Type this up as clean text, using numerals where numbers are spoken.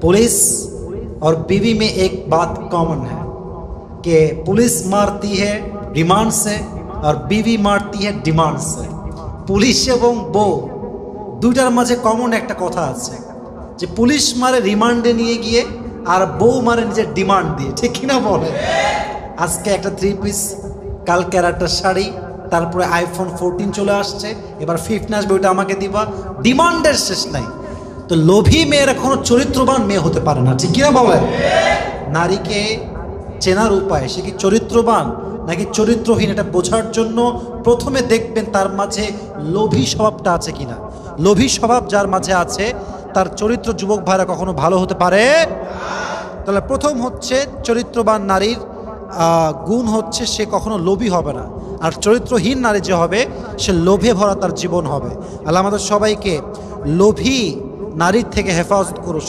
Police और बीवी में एक बात कॉमन है कि पुलिस मारती है रिमांड से और बीवी मारती है डिमांड से। पुलिस এবং বউ দুইটার মাঝে কমন একটা কথা আছে যে পুলিশ মারে রিমান্ডে নিয়ে গিয়ে আর বউ মারে নিজের ডিমান্ড দিয়ে, ঠিক কিনা বলে? আজকে একটা 3 পিস, কালকে আর একটা শাড়ি, তারপরে আইফোন 14 চলে আসছে, এবার 15 আসবে, ওইটা আমাকে দিবা। ডিমান্ডের শেষ নাই। তো লোভী মেয়ের এখনো চরিত্রবান মেয়ে হতে পারে না, ঠিক কিনা বলে? নারীকে চেনার উপায় সে কি চরিত্রবান নাকি চরিত্রহীন এটা বোঝার জন্য প্রথমে দেখবেন তার মাঝে লোভী স্বভাবটা আছে কিনা। লোভী স্বভাব যার মাঝে আছে তার চরিত্র যুবক ভাইরা কখনো ভালো হতে পারে। তাহলে প্রথম হচ্ছে চরিত্রবান নারীর গুণ হচ্ছে সে কখনো লোভী হবে না, আর চরিত্রহীন নারী যে হবে সে লোভে ভরা তার জীবন হবে। আল্লাহ আমাদের সবাইকে লোভী নারীর থেকে হেফাজত করুন।